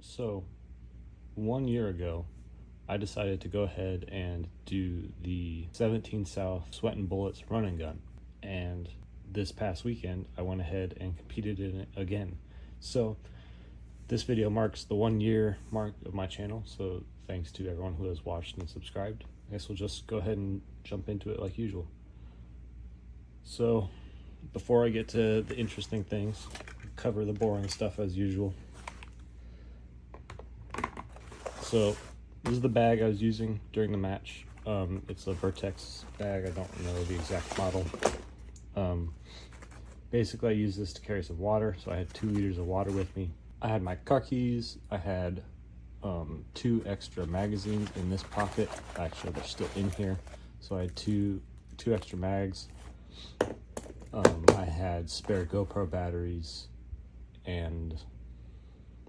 So 1 year ago, I decided to go ahead and do the 17 South Sweat and Bullets run and gun. And this past weekend, I went ahead and competed in it again. So this video marks the 1 year mark of my channel. So thanks to everyone who has watched and subscribed. I guess we'll just go ahead and jump into it like usual. So before I get to the interesting things, cover the boring stuff as usual. So this is the bag I was using during the match. It's a Vertex bag. I don't know the exact model. Basically I used this to carry some water. So I had 2 liters of water with me. I had my car keys. I had 2 extra magazines in this pocket. Actually, they're still in here. So I had two extra mags. I had spare GoPro batteries, and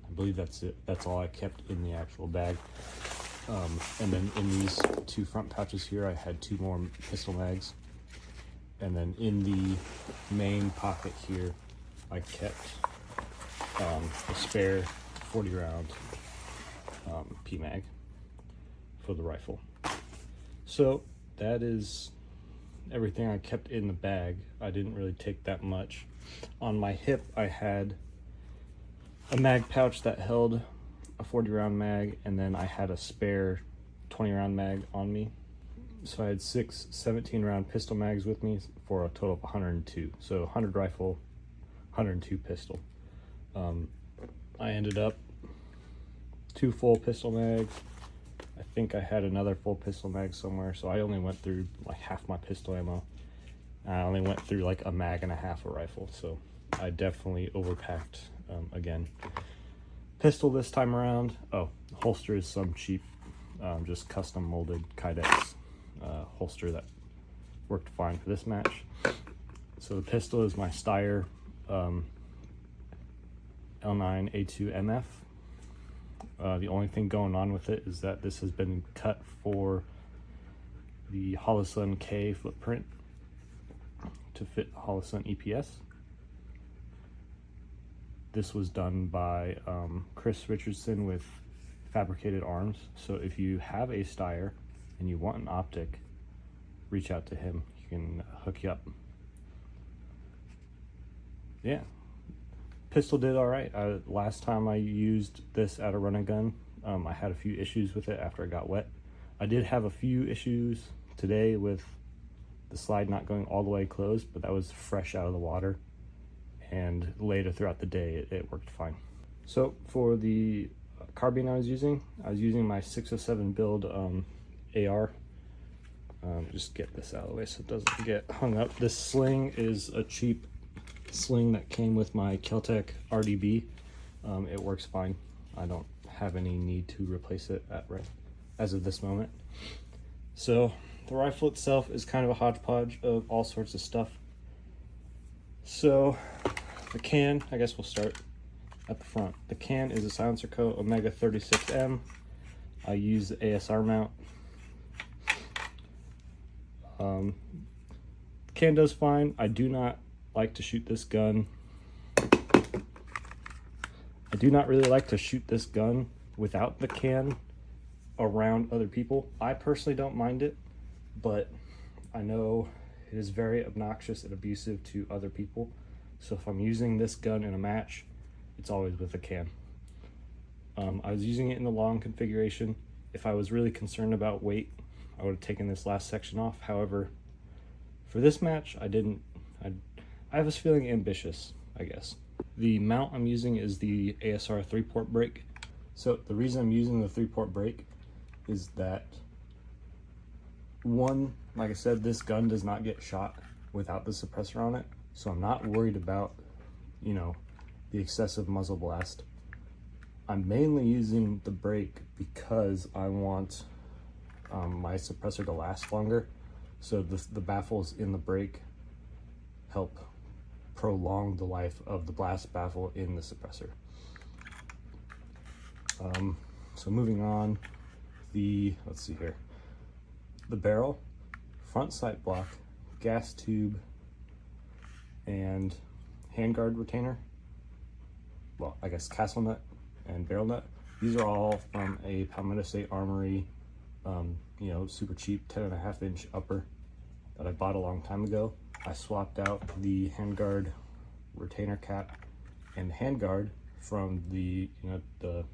I believe that's it. That's all I kept in the actual bag. And then in these 2 front pouches here, I had 2 more pistol mags. And then in the main pocket here, I kept a spare 40 round P-mag for the rifle. So that is everything I kept in the bag. I didn't really take that much. On my hip, I had a mag pouch that held a 40 round mag, and then I had a spare 20 round mag on me. So I had 6 17 round pistol mags with me for a total of 102. So 100 rifle, 102 pistol. I ended up 2 full pistol mags. I think I had another full pistol mag somewhere, so I only went through like half my pistol ammo. I only went through like a mag and a half a rifle, so I definitely overpacked again. Pistol this time around. Oh, holster is some cheap, just custom molded Kydex holster that worked fine for this match. So the pistol is my Steyr L9 A2 MF. The only thing going on with it is that this has been cut for the Holosun K footprint to fit Holosun EPS. This was done by Chris Richardson with Fabricated Arms. So if you have a Steyr and you want an optic, reach out to him. He can hook you up. Yeah. Pistol did all right. Last time I used this at a run and gun, I had a few issues with it after it got wet. I did have a few issues today with the slide not going all the way closed, but that was fresh out of the water, and later throughout the day it worked fine. So for the carbine I was using my 607 build AR. Just get this out of the way so it doesn't get hung up. This sling is a cheap sling that came with my Keltec RDB. It works fine. I don't have any need to replace it as of this moment. So the rifle itself is kind of a hodgepodge of all sorts of stuff. So the can, I guess we'll start at the front. The can is a Silencer Co. Omega 36M. I use the ASR mount. The can does fine. I do not like to shoot this gun. I do not really like to shoot this gun without the can around other people. I personally don't mind it, but I know it is very obnoxious and abusive to other people. So if I'm using this gun in a match, it's always with a can. I was using it in the long configuration. If I was really concerned about weight, I would have taken this last section off. However, for this match, I didn't. I was feeling ambitious, I guess. The mount I'm using is the ASR 3-port brake. So the reason I'm using the 3-port brake is that, one, like I said, this gun does not get shot without the suppressor on it. So I'm not worried about, you know, the excessive muzzle blast. I'm mainly using the brake because I want my suppressor to last longer. So the baffles in the brake help prolong the life of the blast baffle in the suppressor. So moving on, let's see here. The barrel, front sight block, gas tube, and handguard retainer. Well, I guess castle nut and barrel nut These are all from a Palmetto State Armory, you know, super cheap 10.5-inch upper that I bought a long time ago. I swapped out the handguard retainer cap and handguard from the, you know, the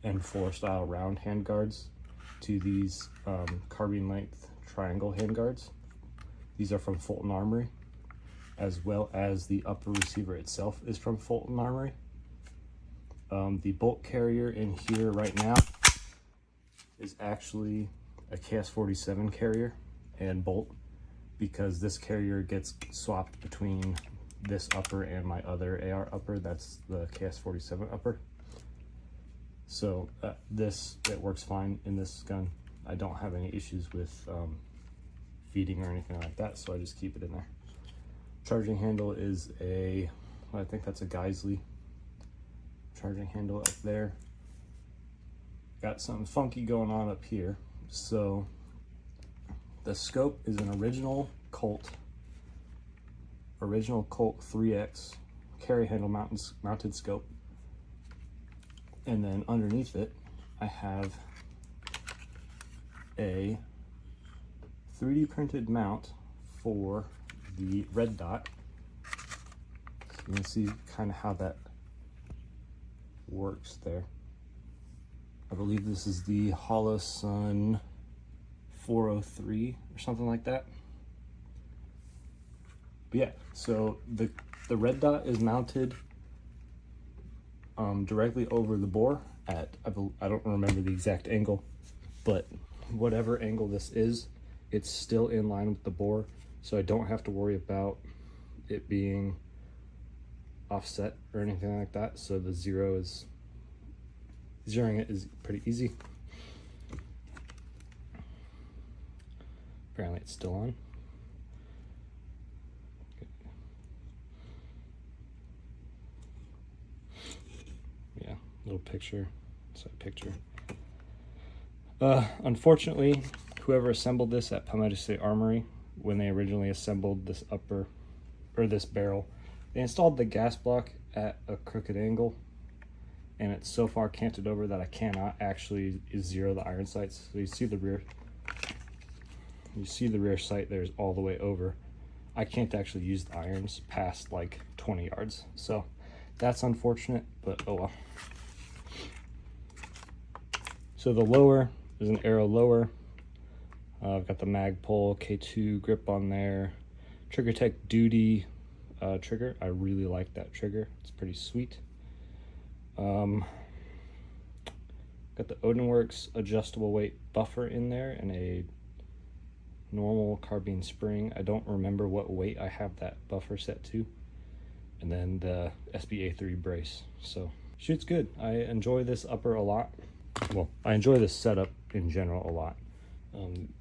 N4 style round handguards to these carbine length triangle handguards. These are from Fulton Armory, as well as the upper receiver itself is from Fulton Armory. The bolt carrier in here right now is actually a KS-47 carrier and bolt, because this carrier gets swapped between this upper and my other AR upper. That's the KS-47 upper. So it works fine in this gun. I don't have any issues with feeding or anything like that, so I just keep it in there. Charging handle is I think that's a Geisley charging handle up there. Got something funky going on up here. So the scope is an original Colt 3X carry handle mounted scope. And then underneath it, I have a 3D printed mount for the red dot. So you can see kind of how that works there. I believe this is the Holosun 403 or something like that. But yeah, so the red dot is mounted directly over the bore at, I don't remember the exact angle, but whatever angle this is, it's still in line with the bore, so I don't have to worry about it being offset or anything like that. So the zeroing it is pretty easy. Apparently it's still on. Yeah, little picture, side picture. Unfortunately, whoever assembled this at Palmetto State Armory, when they originally assembled this upper, or this barrel, they installed the gas block at a crooked angle, and it's so far canted over that I cannot actually zero the iron sights. So you see the rear sight there's all the way over. I can't actually use the irons past like 20 yards. So that's unfortunate, but oh well. So the lower is an Aero lower. I've got the Magpul K2 grip on there. Trigger Tech Duty trigger. I really like that trigger. It's pretty sweet. Got the Odinworks adjustable weight buffer in there and a normal carbine spring. I don't remember what weight I have that buffer set to. And then the SBA3 brace. So shoots good. I enjoy this upper a lot. Well, I enjoy this setup in general a lot.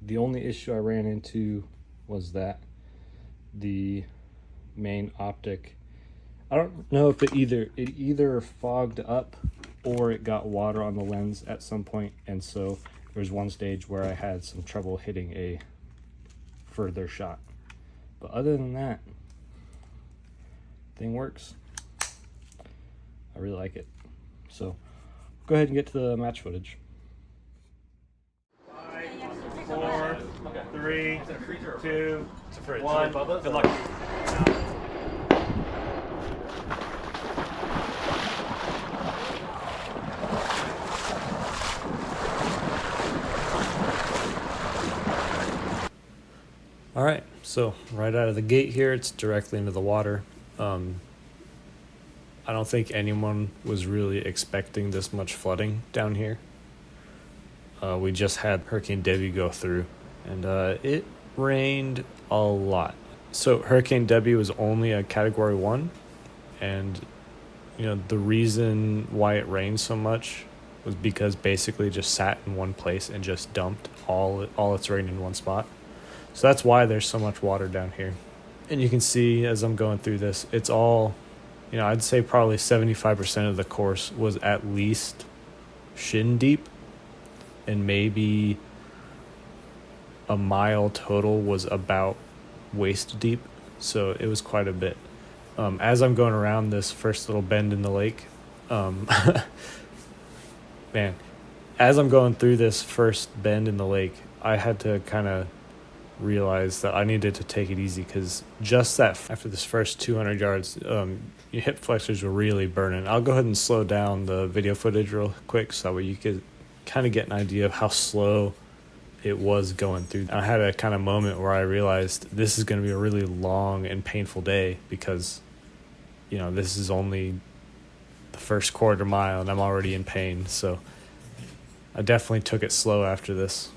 The only issue I ran into was that the main optic, I don't know if it either fogged up or it got water on the lens at some point, and so there was one stage where I had some trouble hitting a further shot. But other than that, thing works. I really like it. So go ahead and get to the match footage. 5, 4, 3, 2, 1. Good luck. All right, so right out of the gate here, it's directly into the water. I don't think anyone was really expecting this much flooding down here. We just had Hurricane Debbie go through, and it rained a lot. So Hurricane Debbie was only a Category 1, and you know the reason why it rained so much was because basically just sat in one place and just dumped all its rain in one spot. So that's why there's so much water down here. And you can see as I'm going through this, it's all, you know, I'd say probably 75% of the course was at least shin deep, and maybe a mile total was about waist deep. So it was quite a bit. As I'm going around this first little bend in the lake, Man, as I'm going through this first bend in the lake, I had to kind of realize that I needed to take it easy, because just that after this first 200 yards, your hip flexors were really burning. I'll go ahead and slow down the video footage real quick so that way you could kind of get an idea of how slow it was going through. I had a kind of moment where I realized this is going to be a really long and painful day, because, you know, this is only the first quarter mile and I'm already in pain. So I definitely took it slow after this.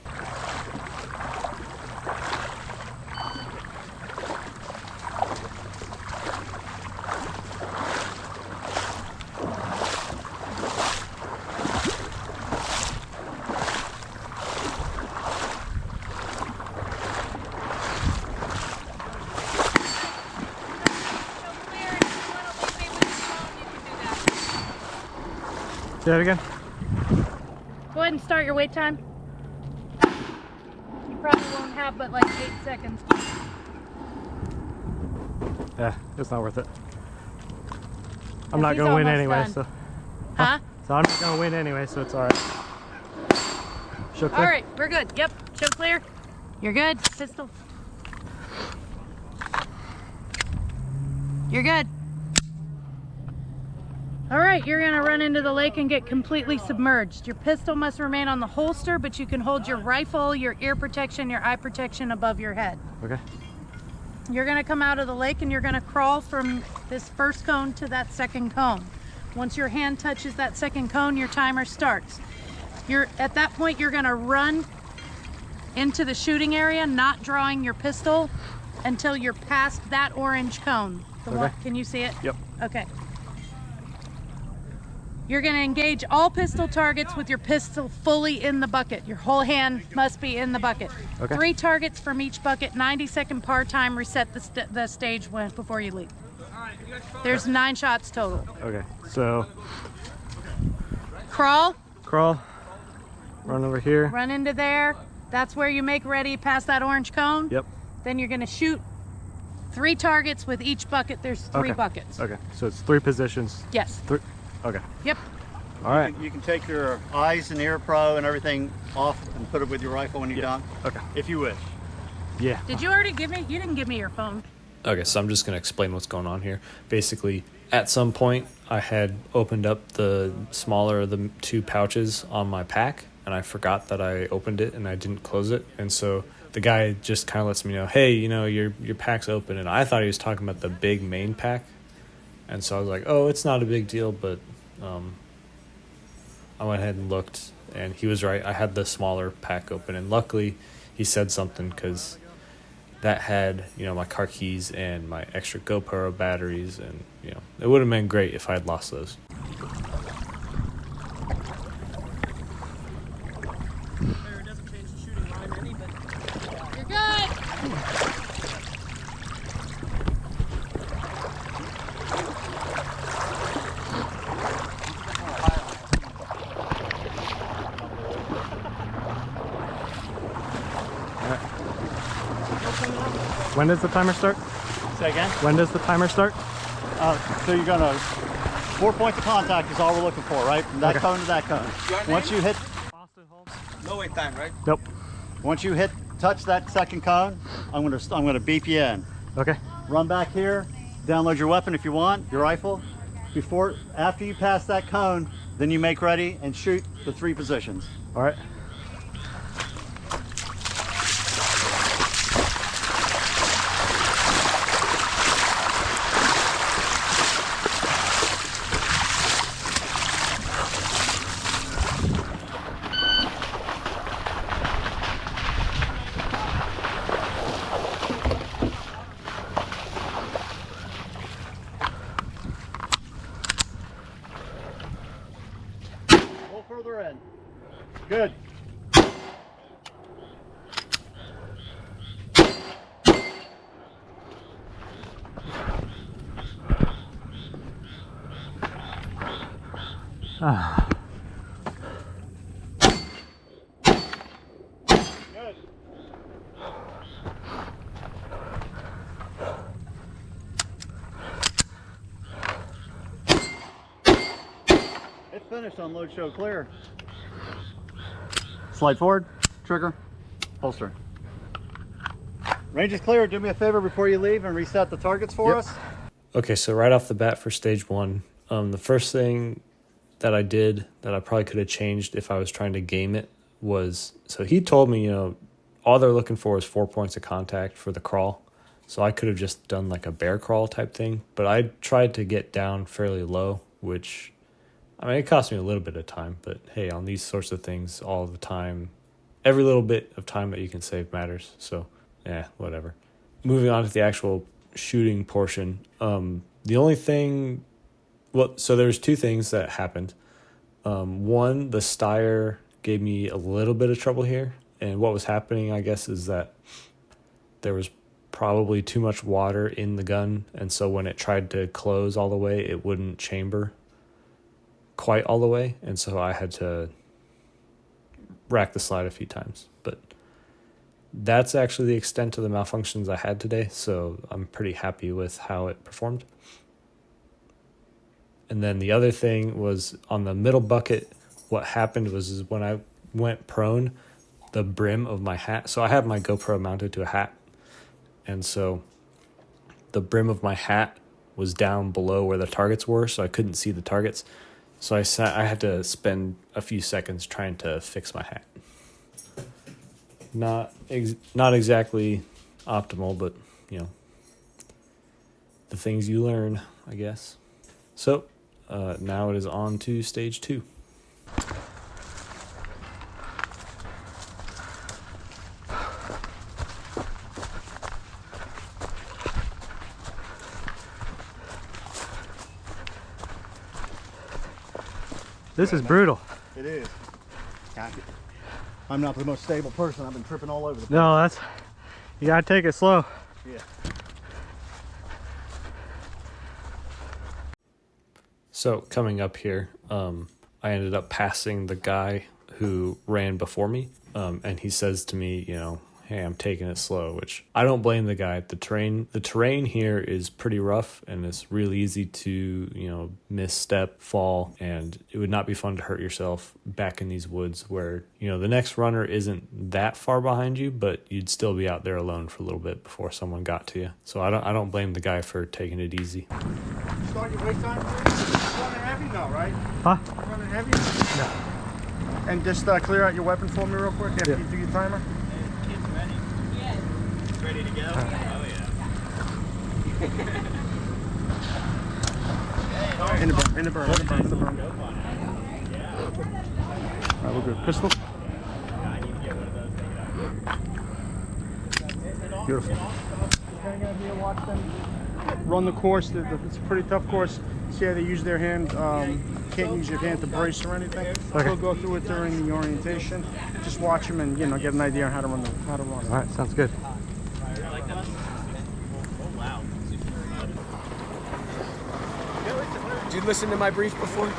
Say that again. Go ahead and start your wait time. You probably won't have but like 8 seconds. Yeah, it's not worth it. I'm not going to win anyway, done. so. Huh? So I'm not going to win anyway, so it's alright. Show clear? Alright, we're good. Yep, show clear. You're good. Pistol. You're good. Alright, you're going to run into the lake and get completely submerged. Your pistol must remain on the holster, but you can hold your rifle, your ear protection, your eye protection above your head. Okay. You're going to come out of the lake and you're going to crawl from this first cone to that second cone. Once your hand touches that second cone, your timer starts. At that point, you're going to run into the shooting area, not drawing your pistol until you're past that orange cone. Okay. Can you see it? Yep. Okay. You're going to engage all pistol targets with your pistol fully in the bucket. Your whole hand must be in the bucket. Okay. 3 targets from each bucket, 90-second par time, reset the stage before you leave. There's 9 shots total. Okay, so Crawl, run over here. run into there. That's where you make ready past that orange cone. Yep. Then you're going to shoot 3 targets with each bucket. There's 3 buckets. Okay, so it's 3 positions. Yes. 3. Okay. Yep. All right. You can take your eyes and ear pro and everything off and put it with your rifle when you're done. Okay. If you wish. Yeah. Did you already give me? You didn't give me your phone. Okay, so I'm just going to explain what's going on here. Basically, at some point, I had opened up the smaller of the 2 pouches on my pack, and I forgot that I opened it and I didn't close it. And so the guy just kind of lets me know, hey, you know, your pack's open. And I thought he was talking about the big main pack. And so I was like, oh, it's not a big deal, but I went ahead and looked, and he was right. I had the smaller pack open, and luckily he said something, because that had, you know, my car keys and my extra GoPro batteries, and, you know, it would have been great if I had lost those. You're good. When does the timer start? Say again? When does the timer start? So you're going to, 4 points of contact is all we're looking for, right? From that cone to that cone. Once you hit, No wait time, right? Nope. once you touch that second cone, I'm gonna beep you in. Okay. Run back here, download your weapon if you want, your rifle. After you pass that cone, then you make ready and shoot the 3 positions. All right. Further in. Good. Good. It's finished on load show clear. Slide forward, trigger, holster. Range is clear. Do me a favor before you leave and reset the targets for us. Okay, so right off the bat for stage 1, the first thing that I did that I probably could have changed if I was trying to game it was, so he told me, all they're looking for is 4 points of contact for the crawl. So I could have just done like a bear crawl type thing, but I tried to get down fairly low, which, it cost me a little bit of time, but hey, on these sorts of things all the time, every little bit of time that you can save matters. So yeah, whatever. Moving on to the actual shooting portion. The only thing, so there's 2 things that happened. One, the Steyr gave me a little bit of trouble here. And what was happening, I guess, is that there was probably too much water in the gun. And so when it tried to close all the way, it wouldn't chamber quite all the way. And so I had to rack the slide a few times. But that's actually the extent of the malfunctions I had today. So I'm pretty happy with how it performed. And then the other thing was on the middle bucket, what happened was when I went prone, the brim of my hat, so I have my GoPro mounted to a hat, and so the brim of my hat was down below where the targets were, so I couldn't see the targets. So I had to spend a few seconds trying to fix my hat. Not exactly optimal, but the things you learn, I guess. So now it is on to stage 2. This is brutal. It is. I'm not the most stable person. I've been tripping all over the place. No, you gotta take it slow. Yeah. So coming up here, I ended up passing the guy who ran before me, and he says to me, hey, I'm taking it slow, which I don't blame the guy. The terrain here is pretty rough, and it's really easy to, misstep, fall, and it would not be fun to hurt yourself back in these woods where, the next runner isn't that far behind you, but you'd still be out there alone for a little bit before someone got to you. So I don't blame the guy for taking it easy. Start your wait time. Running heavy now, right? Huh? Running heavy? No. And just clear out your weapon for me real quick after you do your timer. Ready to go? Oh yeah. In the berm. Alright, we're good. Pistol. Beautiful. Hang out here, watch them run the course. It's a pretty tough course. See how they use their hand. Can't use your hand to brace or anything. Okay. We'll go through it during the orientation. Just watch them and get an idea on how to run All right, sounds good. Did you listen to my brief before?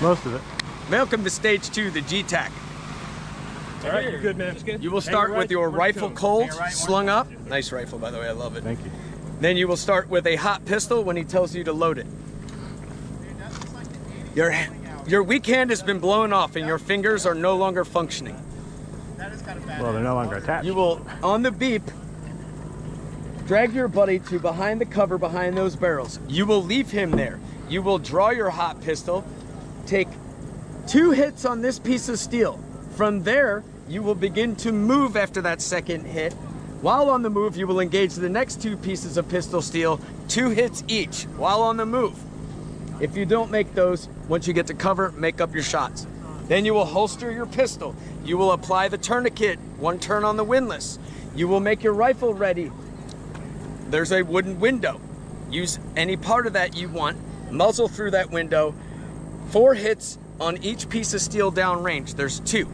Most of it. Welcome to stage 2, the GTAC. All right, you're good, man. It's good. You will start with your rifle Colt slung up. Nice rifle, by the way, I love it. Thank you. Then you will start with a hot pistol when he tells you to load it. Your weak hand has been blown off and your fingers are no longer functioning. Well, they're no longer attached. You will, on the beep, drag your buddy to behind the cover behind those barrels. You will leave him there. You will draw your hot pistol, take 2 hits on this piece of steel. From there, you will begin to move after that second hit. While on the move, you will engage the next 2 pieces of pistol steel, 2 hits each while on the move. If you don't make those, once you get to cover, make up your shots. Then you will holster your pistol. You will apply the tourniquet, 1 turn on the windlass. You will make your rifle ready. There's a wooden window. Use any part of that you want. Muzzle through that window. 4 hits on each piece of steel downrange. There's 2.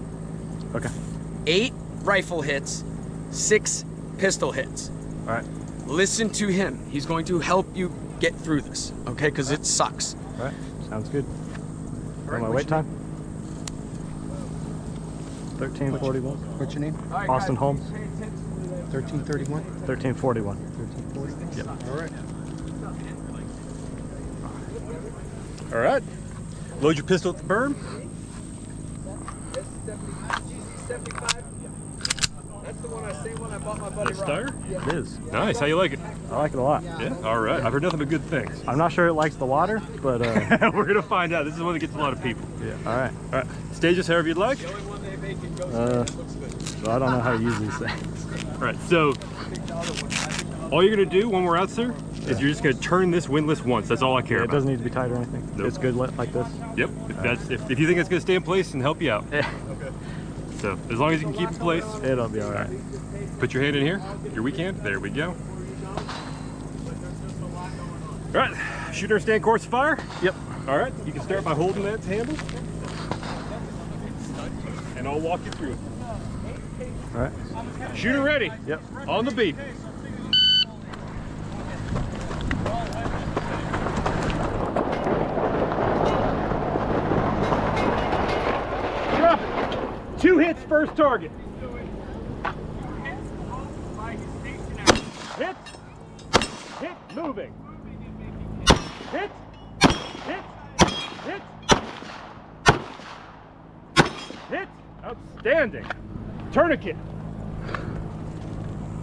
Okay. 8 rifle hits, 6 pistol hits. All right. Listen to him. He's going to help you get through this, okay? Because it sucks. All right. Sounds good. My wait time? 13:41. What's your name? Austin Holmes. 1331. 13:41. 1340. Yep. All right. All right. Load your pistol at the berm. 75. That's the one I same one I bought my buddy Rob. Steyr? It is. Nice. How you like it? I like it a lot. Yeah. All right. I've heard nothing but good things. I'm not sure it likes the water, but We're gonna find out. This is the one that gets a lot of people. yeah. All right. All right. Stage us however you'd like. The only one they make in Ghost looks good. So I don't know how to use these things. All right. So all you're gonna do when we're out there is you're just gonna turn this windlass once. That's all I care It about. doesn't need to be tight or anything. Nope. It's good like this. Yep. If you think it's gonna stay in place and help you out. Yeah. So as long as you can keep it in place, It'll be all right. put your hand in here. Your weak hand. There we go. All right. Shooter stand course fire. Yep. All right. You can start by holding that handle, and I'll walk you through it. All right. Shooter ready. Yep. On the beep. Drop it. 2 hits first target. Hit. Hit. Moving. Hit. Hit. Hit. Hit. Outstanding. Tourniquet.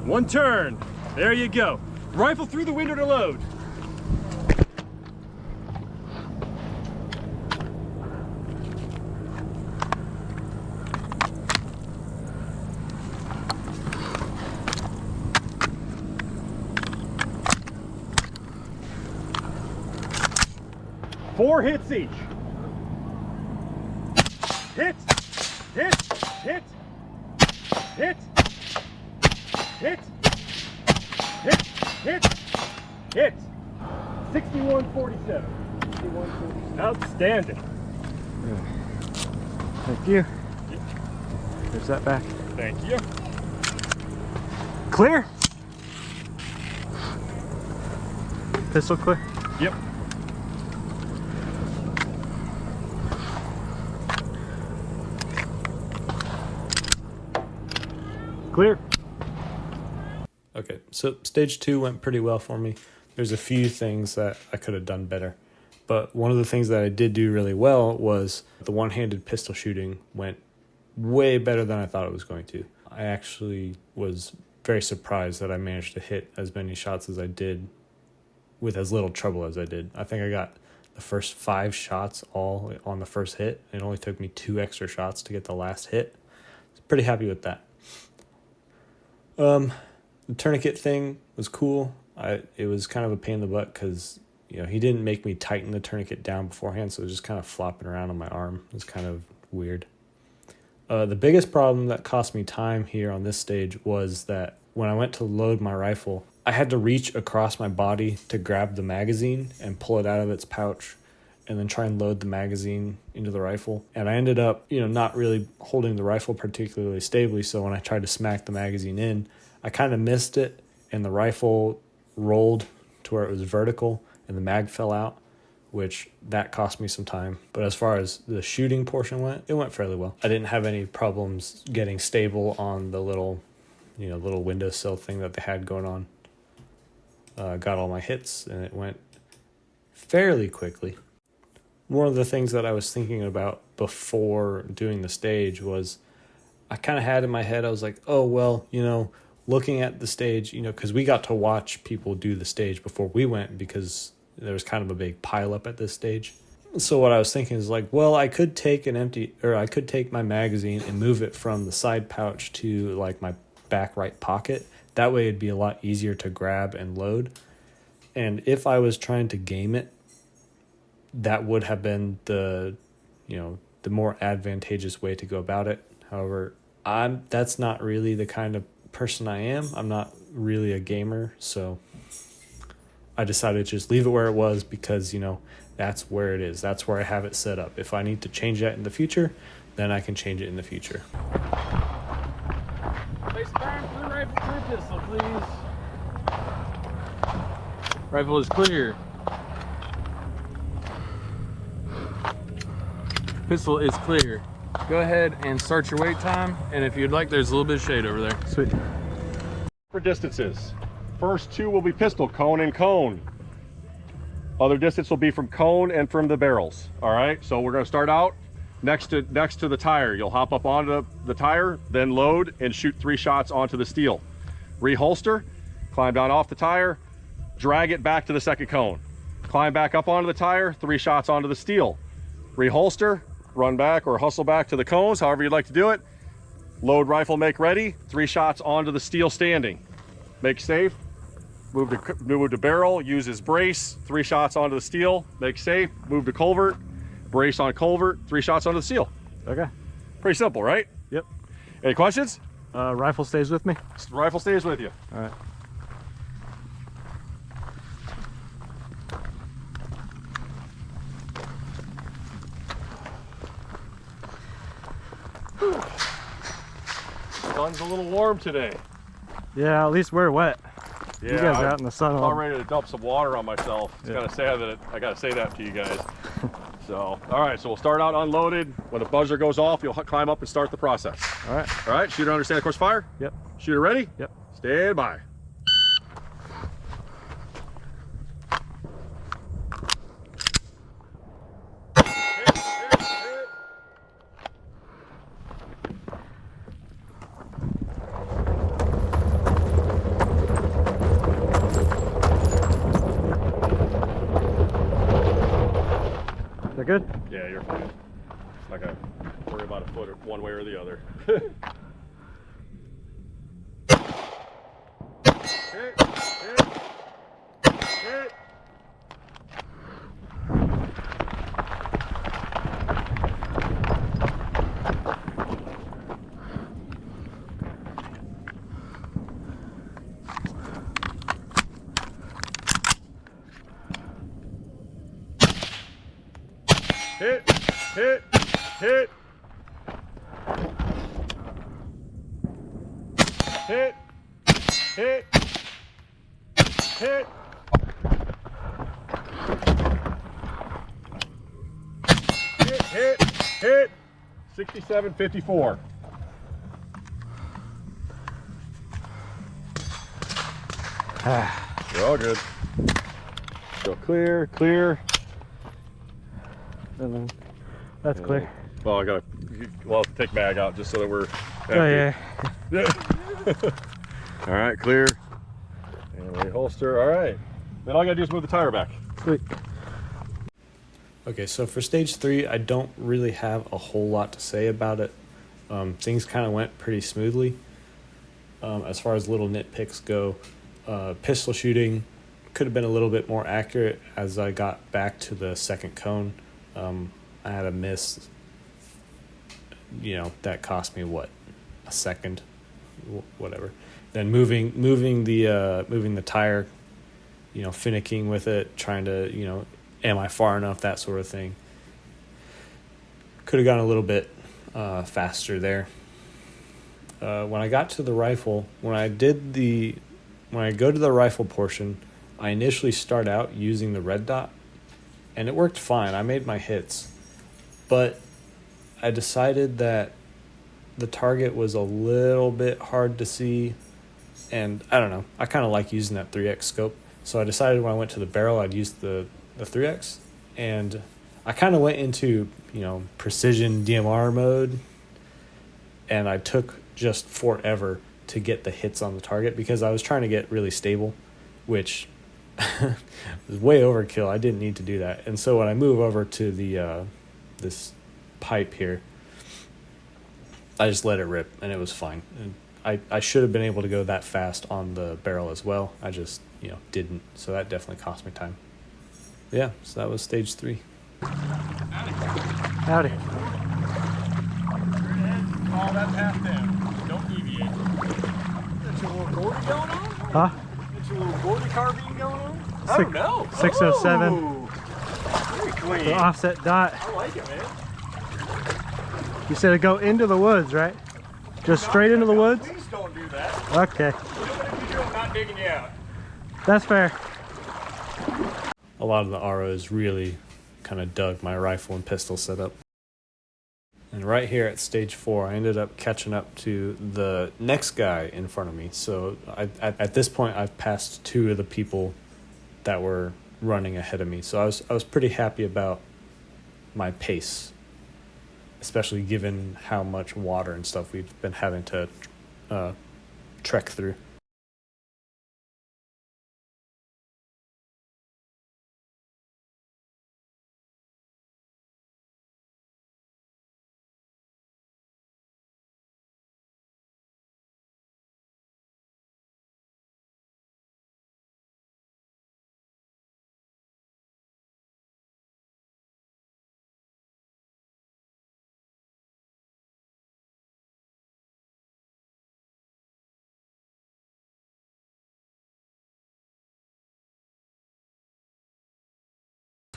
1 turn. There you go. Rifle through the window to load. Four hits each. Hit, hit, hit, hit, hit, hit, hit, hit. 61-47. Outstanding. Thank you. There's that back. Thank you. Clear. Pistol clear. Yep. Clear. Okay, so stage 2 went pretty well for me. There's a few things that I could have done better. But one of the things that I did do really well was the one-handed pistol shooting went way better than I thought it was going to. I actually was very surprised that I managed to hit as many shots as I did with as little trouble as I did. I think I got the first 5 shots all on the first hit. It only took me 2 extra shots to get the last hit. I was pretty happy with that. The tourniquet thing was cool. It was kind of a pain in the butt because, you know, he didn't make me tighten the tourniquet down beforehand, so it was just kind of flopping around on my arm. It was kind of weird. The biggest problem that cost me time here on this stage was that when I went to load my rifle, I had to reach across my body to grab the magazine and pull it out of its pouch and then try and load the magazine into the rifle. And I ended up, you know, not really holding the rifle particularly stably, so when I tried to smack the magazine in, I kind of missed it, and the rifle rolled to where it was vertical, and the mag fell out, which that cost me some time. But as far as the shooting portion went, it went fairly well. I didn't have any problems getting stable on the little windowsill thing that they had going on. Got all my hits, and it went fairly quickly. One of the things that I was thinking about before doing the stage was I kind of had in my head, I was like, oh, well, you know, looking at the stage, you know, because we got to watch people do the stage before we went because there was kind of a big pile up at this stage. So what I was thinking is like, well, I could take my magazine and move it from the side pouch to like my back right pocket. That way it'd be a lot easier to grab and load. And if I was trying to game it, that would have been the more advantageous way to go about it. However, that's not really the kind of person I am. I'm not really a gamer, so I decided to just leave it where it was because, you know, that's where it is. That's where I have it set up. If I need to change that in the future, then I can change it in the future. Place time for the rifle clear pistol, please. Rifle is clear. Pistol is clear. Go ahead and start your wait time, and if you'd like, there's a little bit of shade over there. Sweet. For distances. First 2 will be pistol, cone and cone. Other distance will be from cone and from the barrels. All right, so we're gonna start out next to the tire. You'll hop up onto the tire, then load and shoot 3 shots onto the steel. Reholster, climb down off the tire, drag it back to the second cone. Climb back up onto the tire, 3 shots onto the steel. Reholster, run back or hustle back to the cones, however you'd like to do it. Load rifle, make ready, 3 shots onto the steel standing. Make safe, move to barrel, use his brace, 3 shots onto the steel, make safe, move to culvert, brace on culvert, 3 shots onto the steel. Okay. Pretty simple, right? Yep. Any questions? Rifle stays with me. Rifle stays with you. All right. Sun's a little warm today. Yeah, at least we're wet. Yeah, you guys are out in the sun. I'm ready to dump some water on myself. It's kind of sad that I got to say that to you guys. So, all right, so we'll start out unloaded. When the buzzer goes off, you'll climb up and start the process. All right. All right, shooter understand course fire? Yep. Shooter ready? Yep. Stand by. They're good? Yeah, you're fine. Not gonna worry about a foot one way or the other. Hit, hit, hit. Hit, hit, hit. Hit, hit, hit. Hit, hit. 67.54. You're all good. Go clear, clear. And then that's clear. Well, we'll have to take mag out just so that we're Oh, yeah. All right, clear. And reholster. All right. Then all I gotta do is move the tire back. Sweet. Okay, so for stage 3, I don't really have a whole lot to say about it. Things kind of went pretty smoothly. As far as little nitpicks go, pistol shooting could have been a little bit more accurate as I got back to the second cone. I had a miss, that cost me a second, whatever. Then moving the tire, finicking with it, trying to, am I far enough, that sort of thing. Could have gone a little bit faster there. When I got to the rifle, when I go to the rifle portion, I initially start out using the red dot, and it worked fine. I made my hits, but I decided that the target was a little bit hard to see, and I don't know. I kind of like using that 3x scope, so I decided when I went to the barrel, I'd use the 3x, and I kind of went into precision DMR mode, and I took just forever to get the hits on the target because I was trying to get really stable, which was way overkill. I didn't need to do that. And so when I move over to the this pipe here, I just let it rip, and it was fine. And I should have been able to go that fast on the barrel as well. I just didn't. So that definitely cost me time. Yeah, so that was stage 3. Howdy. All that path down. Don't deviate. That's your little Gordy going on? Huh? That's your little Gordy carbine going on? I don't know. 607. Oh, very clean. The offset dot. I like it, man. You said to go into the woods, right? Just straight into the woods? Please don't do that. Okay. Even if you do, I'm not digging you out. That's fair. A lot of the ROs really kind of dug my rifle and pistol setup. And right here at stage 4, I ended up catching up to the next guy in front of me. So at this point, I've passed 2 of the people that were running ahead of me. So I was pretty happy about my pace. especially given how much water and stuff we've been having to trek through.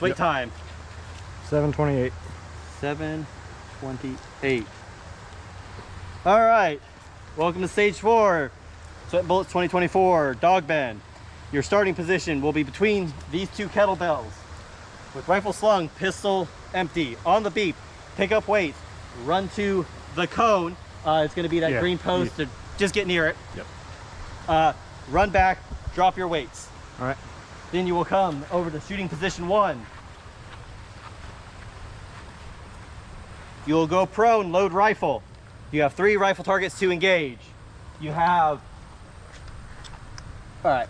Wait time. 7:28. 7:28. All right. Welcome to stage 4. Sweat Bullets 2024 dog bend. Your starting position will be between these two kettlebells. With rifle slung, pistol empty. On the beep, pick up weights. Run to the cone. It's going to be that green post. To just get near it. Yep. Run back. Drop your weights. All right. Then you will come over to shooting position 1. You will go prone, load rifle. You have 3 rifle targets to engage. You have, all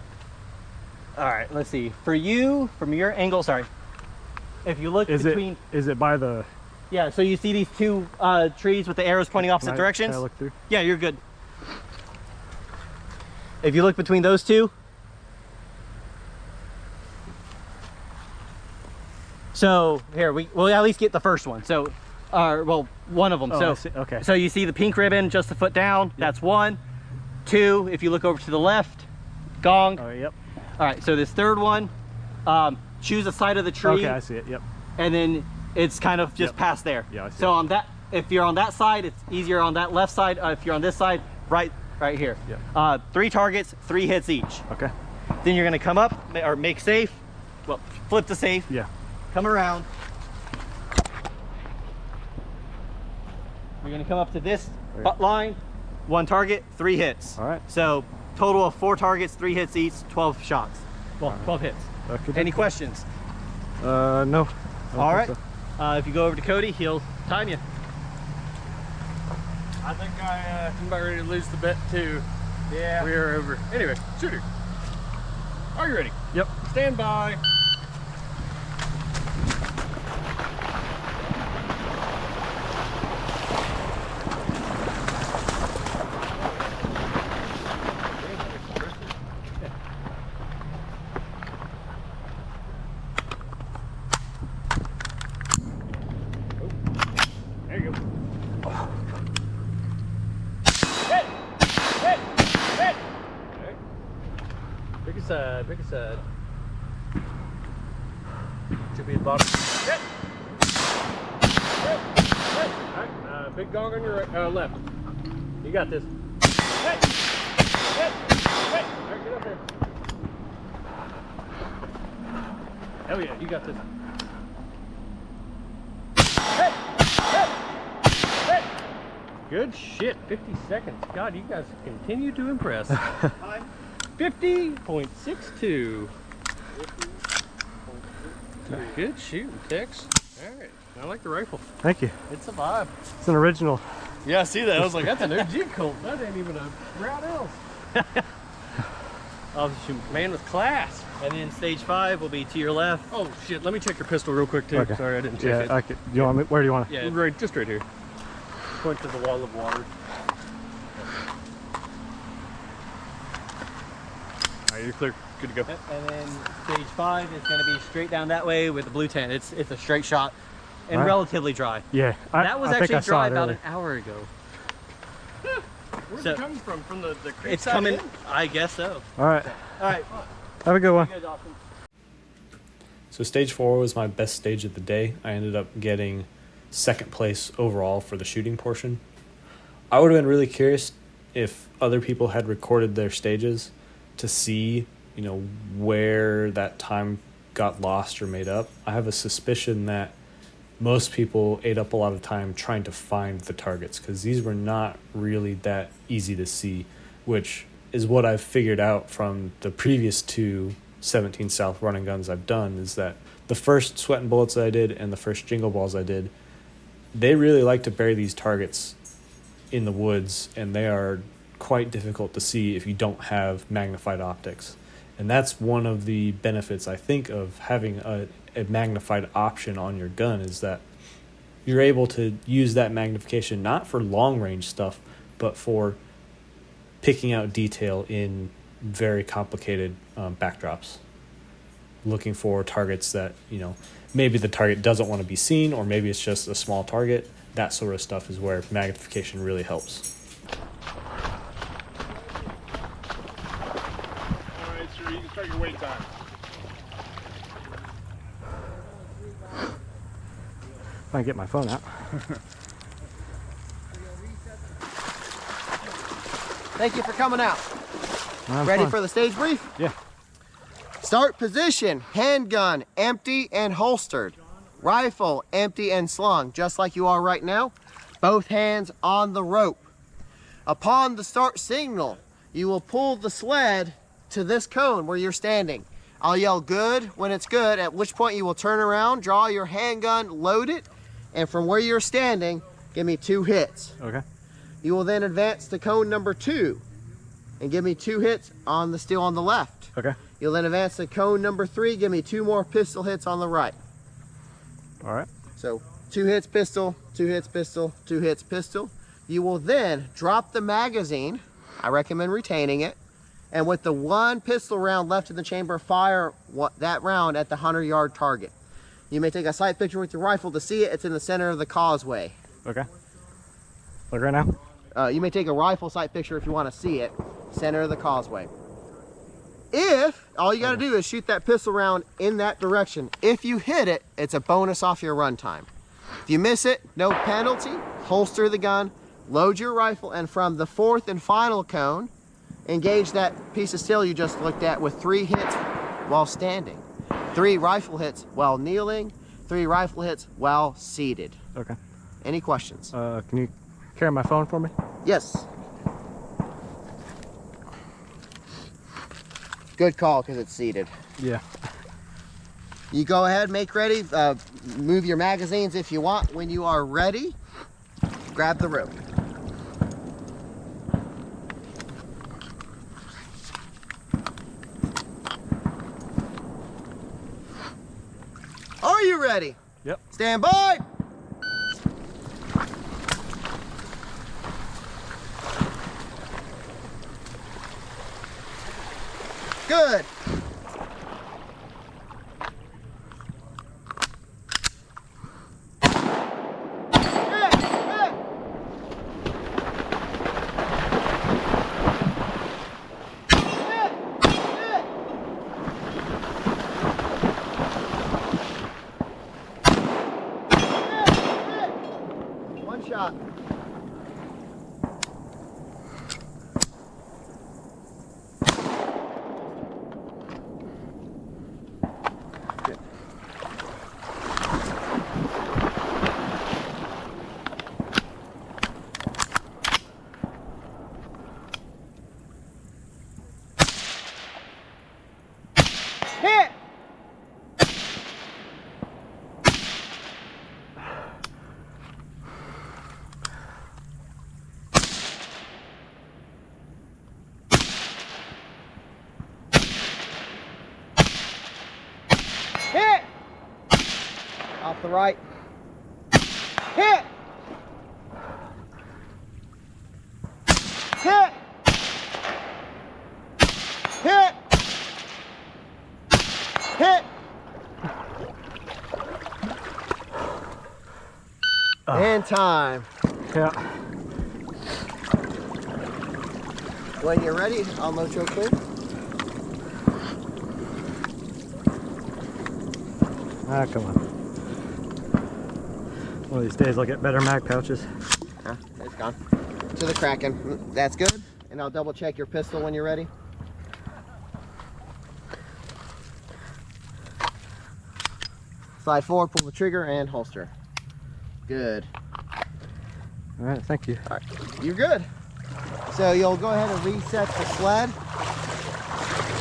right, let's see. For you, from your angle, sorry. If you look Is it by the... Yeah, so you see these 2 trees with the arrows pointing opposite directions? Can I look through? Yeah, you're good. If you look between those 2, so here we'll at least get the first one. So, well, one of them. Oh, so okay. So you see the pink ribbon just a foot down. Yep. That's 1. 2. If you look over to the left, gong. Oh, yep. All right. So this third one, choose a side of the tree. Okay, I see it. Yep. And then it's kind of just past there. Yeah, I see so it. on that, if you're on that side, it's easier on that left side. If you're on this side, right here. Yep. 3 targets, 3 hits each. Okay. Then you're gonna come up or make safe. Well, flip to safe. Yeah. Come around. You're gonna come up to this butt line. 1 target, 3 hits. All right. So total of 4 targets, 3 hits each, 12 shots. Well, 12 hits. Okay. Any questions? No. All right. If you go over to Cody, he'll time you. I think I'm about ready to lose the bet too. Yeah. We are over. Anyway, shooter. Are you ready? Yep. Stand by. There you go. Hit! Hit! Hit! Okay. Pick a side, pick a side. Should be at the bottom. Hit! Hit! Hit! Alright, big gong on your left. You got this. Hit! Hit! Hit! Alright, get up there. Hell yeah, you got this. Hit! Hit! Hit! Good shit. 50 seconds. God, you guys continue to impress. 50.62. Good shooting, Tex. All right. I like the rifle. Thank you. It's a vibe. It's an original. Yeah, I see that. I was like, that's an OG Colt. That ain't even a round else. I'll shoot man with class. And then stage 5 will be to your left. Oh shit! Let me check your pistol real quick too. Okay. Sorry, I didn't check it. Yeah, I could. You want me? Where do you want to? Yeah, right, just right here. Point to the wall of water. All right, you're clear. Good to go. And then stage 5 is going to be straight down that way with the blue tent. It's a straight shot and All right. relatively dry. Yeah. That was I think actually I saw dry it about earlier. an hour ago. Where's So- it coming from? From the creek It's side coming, in? I guess so. All right. All right. Have a good one. Good, Austin. So stage 4 was my best stage of the day. I ended up getting 2nd place overall for the shooting portion. I would have been really curious if other people had recorded their stages to see, you know, where that time got lost or made up. I have a suspicion that most people ate up a lot of time trying to find the targets because these were not really that easy to see, which is what I've figured out from the previous 2 17 South running guns I've done, is that the first Sweat and Bullets I did and the first Jingle Balls I did, they really like to bury these targets in the woods, and they are quite difficult to see if you don't have magnified optics. And that's one of the benefits, I think, of having a magnified option on your gun, is that you're able to use that magnification not for long range stuff, but for picking out detail in very complicated backdrops, looking for targets that, you know, maybe the target doesn't want to be seen, or maybe it's just a small target. That sort of stuff is where magnification really helps. All right, sir, you can start your wait time. If I can get my phone out. Thank you for coming out. Ready for the stage brief? Yeah. Start position, handgun empty and holstered. Rifle empty and slung, just like you are right now. Both hands on the rope. Upon the start signal, you will pull the sled to this cone where you're standing. I'll yell good when it's good, at which point you will turn around, draw your handgun, load it, and from where you're standing, give me 2 hits. Okay. You will then advance to cone number 2 and give me 2 hits on the steel on the left. Okay. You'll then advance to cone number 3, give me 2 more pistol hits on the right. All right. So 2 hits pistol, 2 hits pistol, 2 hits pistol. You will then drop the magazine. I recommend retaining it. And with the 1 pistol round left in the chamber, fire that round at the 100-yard target. You may take a sight picture with your rifle to see it. It's in the center of the causeway. Okay. Look right now? You may take a rifle sight picture if you want to see it. Center of the causeway. If all you got to do is shoot that pistol round in that direction, if you hit it, it's a bonus off your run time. If you miss it, no penalty. Holster the gun, load your rifle, and from the 4th and final cone, engage that piece of steel you just looked at with 3 hits while standing, 3 rifle hits while kneeling, 3 rifle hits while seated. Okay. Any questions? Can you carry my phone for me? Yes. Good call, because it's seated. Yeah. You go ahead, make ready, move your magazines if you want. When you are ready, grab the rope. Are you ready? Yep. Stand by. Good. One shot. Hit! Hit! Off the right. Hit! Hit! Hit! Hit! And time. Yeah. When you're ready, I'll load your clear. Ah, come on. One of these days I'll get better mag pouches. It's gone. To the Kraken. That's good. And I'll double check your pistol when you're ready. Slide forward, pull the trigger, and holster. Good. All right, thank you. All right, you're good. So you'll go ahead and reset the sled.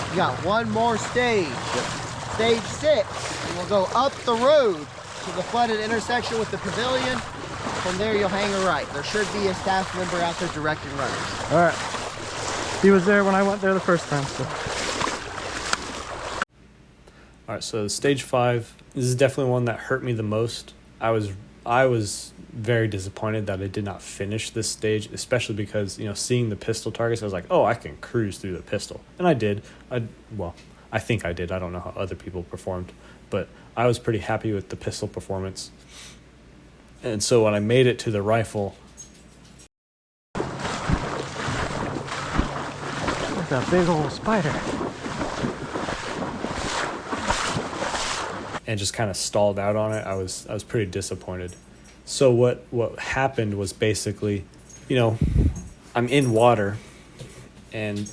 You got one more stage. Stage 6. And we'll go up the road to the flooded intersection with the pavilion. From there, you'll hang a right. There should be a staff member out there directing runners. All right. He was there when I went there the first time, so. All right, so stage 5, this is definitely one that hurt me the most. I was very disappointed that I did not finish this stage, especially because, you know, seeing the pistol targets, I was like, oh, I can cruise through the pistol. And I did. Well, I think I did. I don't know how other people performed, but I was pretty happy with the pistol performance. And so when I made it to the rifle, Look at that big old spider. and just kind of stalled out on it, I was pretty disappointed. So what happened was basically, you know, I'm in water, and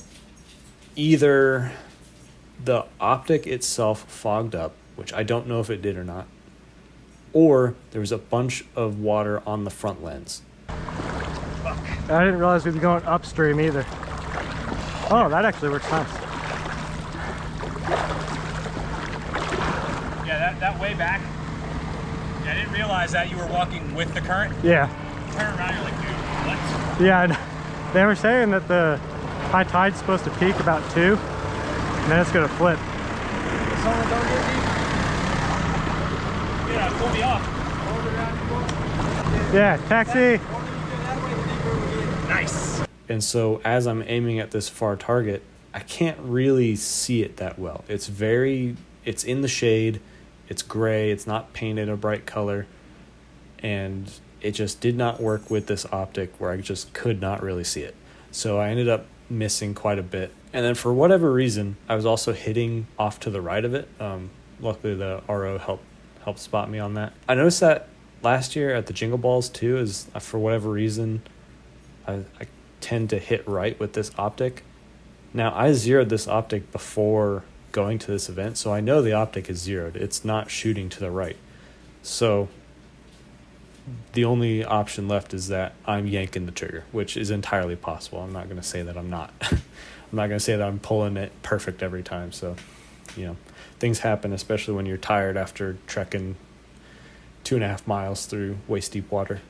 either the optic itself fogged up, which I don't know if it did or not, or there was a bunch of water on the front lens. I didn't realize we'd be going upstream either. Oh, that actually works nice. Yeah, that way back. Yeah, I didn't realize that you were walking with the current. Yeah. Turn around, you're like, dude, what? Yeah, they were saying that the high tide's supposed to peak about 2, and then it's gonna flip. Someone don't get deep. Yeah, pull me off. Yeah, taxi. Nice. And so as I'm aiming at this far target, I can't really see it that well. It's in the shade, it's gray, it's not painted a bright color, and it just did not work with this optic where I just could not really see it. So I ended up missing quite a bit. And then for whatever reason, I was also hitting off to the right of it. Luckily the RO helped spot me on that. I noticed that last year at the Jingle Balls too, is for whatever reason, I tend to hit right with this optic. Now I zeroed this optic before going to this event, so I know the optic is zeroed. It's not shooting to the right. So the only option left is that I'm yanking the trigger, which is entirely possible. I'm not going to say that I'm not. I'm not going to say that I'm pulling it perfect every time. So, you know, things happen, especially when you're tired after trekking 2.5 miles through waist deep water.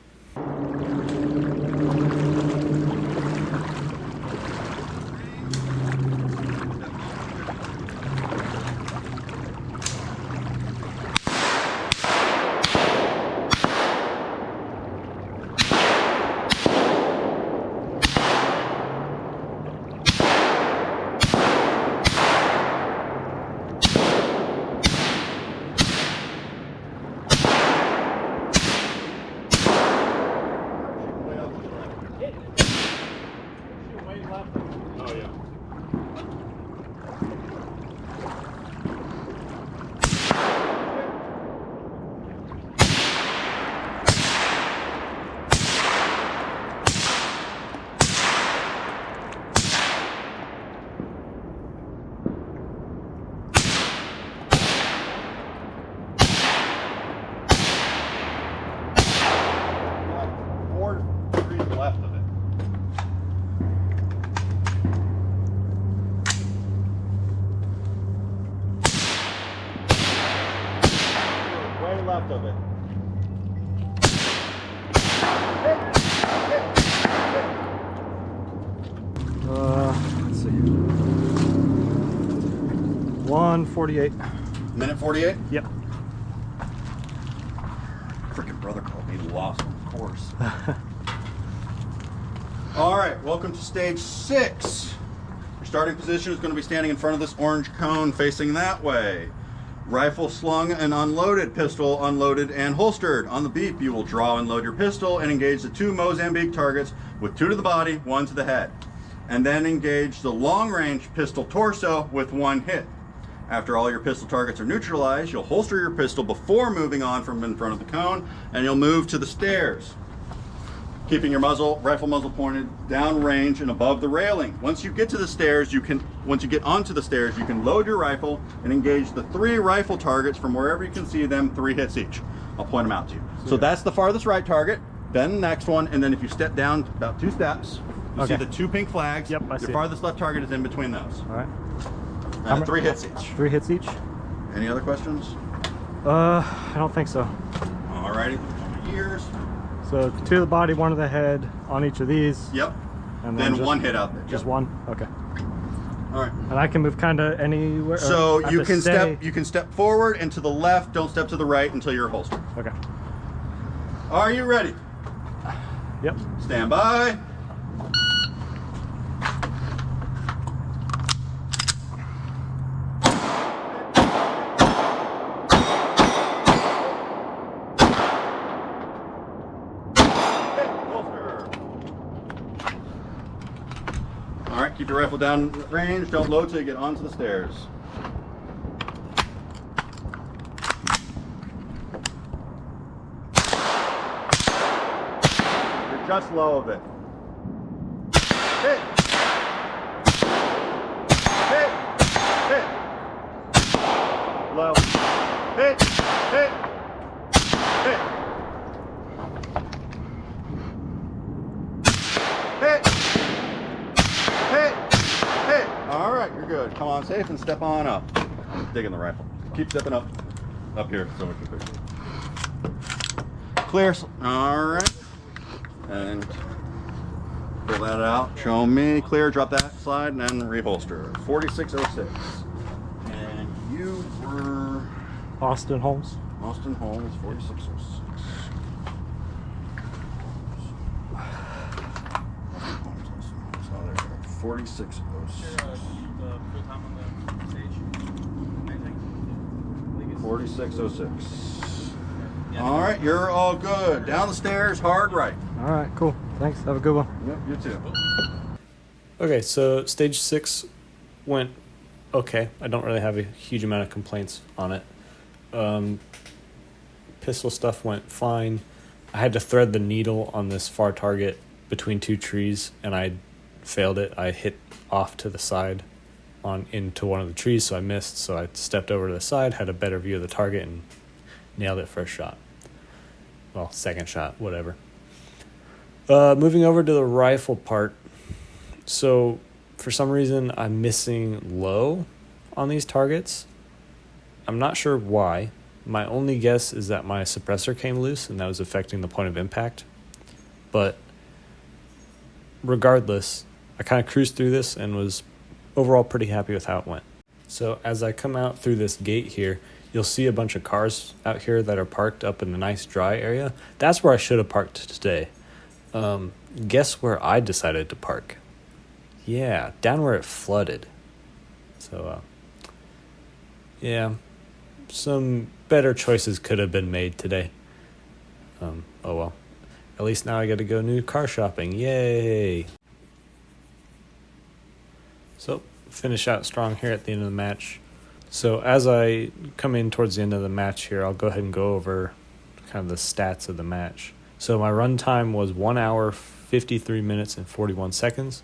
Left of it. Let's see. 1:48. Minute 48? Yep. Freaking brother called me lost on the course. All right, welcome to stage 6. Your starting position is going to be standing in front of this orange cone facing that way. Rifle slung and unloaded, pistol unloaded and holstered. On the beep, you will draw and load your pistol and engage the 2 Mozambique targets with 2 to the body, 1 to the head. And then engage the long-range pistol torso with 1 hit. After all your pistol targets are neutralized, you'll holster your pistol before moving on from in front of the cone, and you'll move to the stairs, keeping your rifle muzzle pointed down range and above the railing. Once you get to the stairs, once you get onto the stairs, you can load your rifle and engage the 3 rifle targets from wherever you can see them, 3 hits each. I'll point them out to you. So that's the farthest right target, then the next one, and then if you step down about 2 steps, you see the 2 pink flags. Yep, I see your farthest left target is in between those. All right. 3 hits each. 3 hits each? Any other questions? I don't think so. Alrighty, ears. So 2 to the body, 1 to the head on each of these. Yep. And Then just, 1 hit out there. Just Yep. 1? Okay. All right. And I can move kind of anywhere. So I you have to can stay- you can step forward and to the left. Don't step to the right until you're holstered. Okay. Are you ready? Yep. Stand by. All right, keep your rifle down range. Don't load till you get onto the stairs. You're just low of it. Hit. Hit. Hit. Low. Hit. Hit. Hit. Hit. Hit. Hit. All right, you're good. Come on safe and step on up. Digging the rifle. Keep stepping up. Up here, so much bigger. Clear. All right. And pull that out. Show me. Clear. Drop that. Slide and then reholster. 4606. And you were Austin Holmes. Austin Holmes. 4606. 4606. 4606. All right, you're all good. Down the stairs, hard right. All right, cool. Thanks. Have a good one. Yep, you too. Okay, so stage 6 went okay. I don't really have a huge amount of complaints on it. Pistol stuff went fine. I had to thread the needle on this far target between 2 trees, and I failed it. I hit off to the side into one of the trees, so I missed. So I stepped over to the side, had a better view of the target, and nailed it first shot. Well, second shot, whatever. Moving over to the rifle part. So for some reason, I'm missing low on these targets. I'm not sure why. My only guess is that my suppressor came loose and that was affecting the point of impact. But regardless, I kind of cruised through this and was overall pretty happy with how it went. So as I come out through this gate here, you'll see a bunch of cars out here that are parked up in the nice dry area. That's where I should have parked today. Guess where I decided to park? Yeah, down where it flooded. So, yeah, some better choices could have been made today. Oh well. At least now I got to go new car shopping. Yay! So, finish out strong here at the end of the match. So, as I come in towards the end of the match here, I'll go ahead and go over kind of the stats of the match. So, my run time was 1 hour, 53 minutes, and 41 seconds,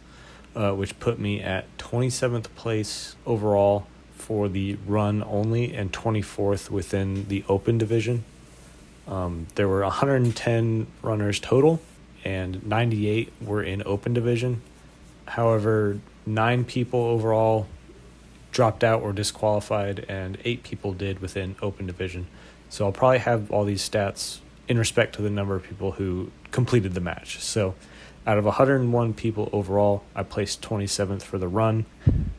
which put me at 27th place overall for the run only and 24th within the open division. There were 110 runners total, and 98 were in open division. However, 9 people overall dropped out or disqualified, and 8 people did within open division. So I'll probably have all these stats in respect to the number of people who completed the match. So out of 101 people overall, I placed 27th for the run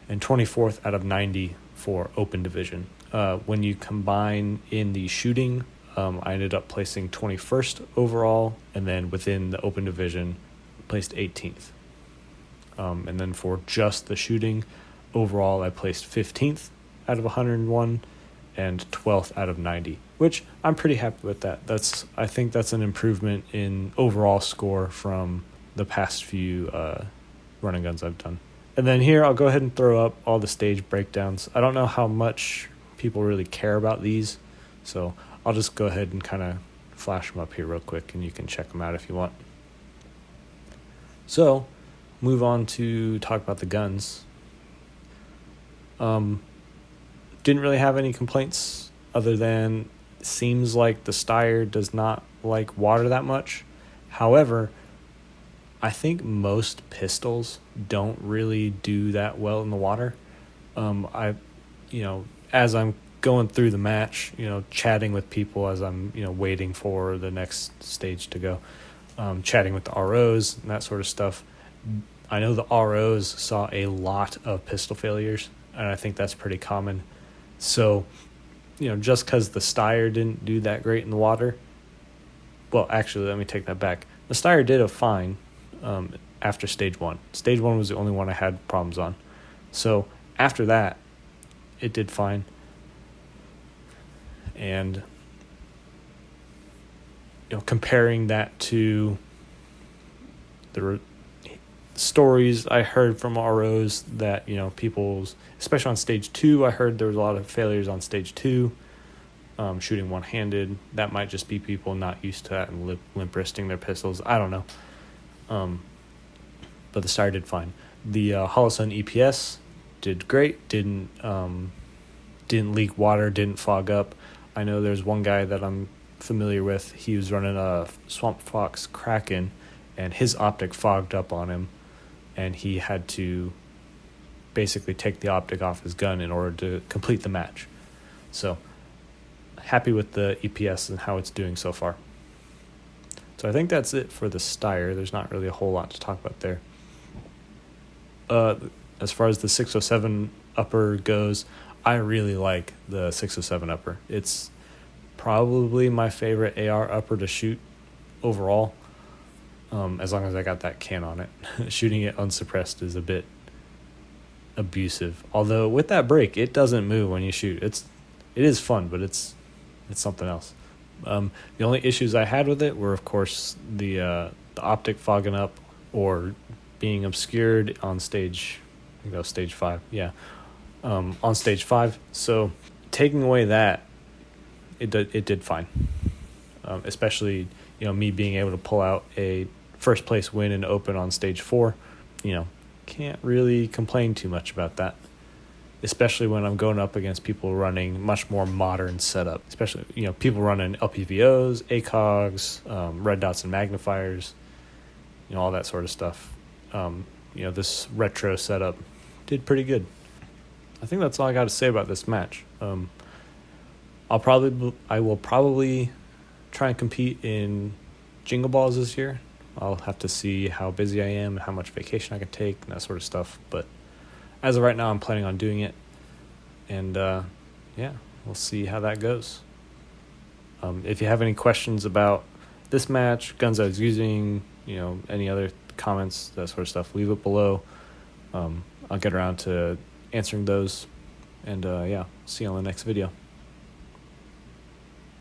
and 24th out of 90 for open division. When you combine in the shooting, I ended up placing 21st overall, and then within the open division, placed 18th. And then for just the shooting, overall, I placed 15th out of 101 and 12th out of 90, which I'm pretty happy with that. I think that's an improvement in overall score from the past few run and guns I've done. And then here, I'll go ahead and throw up all the stage breakdowns. I don't know how much people really care about these, so I'll just go ahead and kind of flash them up here real quick, and you can check them out if you want. So, move on to talk about the guns. Didn't really have any complaints other than it seems like the Steyr does not like water that much. However, I think most pistols don't really do that well in the water. As I'm going through the match, chatting with people as I'm, waiting for the next stage to go, chatting with the ROs and that sort of stuff. I know the ROs saw a lot of pistol failures, and I think that's pretty common. So, just because the Steyr didn't do that great in the water, well, actually, let me take that back. The Steyr did a fine after stage 1. Stage 1 was the only one I had problems on. So after that, it did fine. And comparing that to the stories I heard from ROs that people's, especially on stage 2, I heard there was a lot of failures on stage 2, shooting one-handed. That might just be people not used to that and limp wristing their pistols. I don't know. But the Steyr did fine. The Holosun EPS did great. Didn't leak water. Didn't fog up. I know there's one guy that I'm familiar with. He was running a Swamp Fox Kraken, and his optic fogged up on him, and he had to basically take the optic off his gun in order to complete the match. So happy with the EPS and how it's doing so far. So I think that's it for the Steyr. There's not really a whole lot to talk about there. As far as the 607 upper goes, I really like the 607 upper. It's probably my favorite AR upper to shoot overall, as long as I got that can on it. Shooting it unsuppressed is a bit abusive. Although with that brake, it doesn't move when you shoot. It is fun, but it's something else. The only issues I had with it were, of course, the optic fogging up or being obscured on stage, stage 5. Yeah, on stage 5. So taking away that, it did fine. Especially me being able to pull out a first place win and open on stage 4. Can't really complain too much about that. Especially when I'm going up against people running much more modern setup. Especially, people running LPVOs, ACOGs, red dots and magnifiers, all that sort of stuff. This retro setup did pretty good. I think that's all I got to say about this match. I will probably try and compete in Jingle Balls this year. I'll have to see how busy I am and how much vacation I can take and that sort of stuff. But as of right now, I'm planning on doing it. And, we'll see how that goes. If you have any questions about this match, guns I was using, any other comments, that sort of stuff, leave it below. I'll get around to answering those. And, see you on the next video.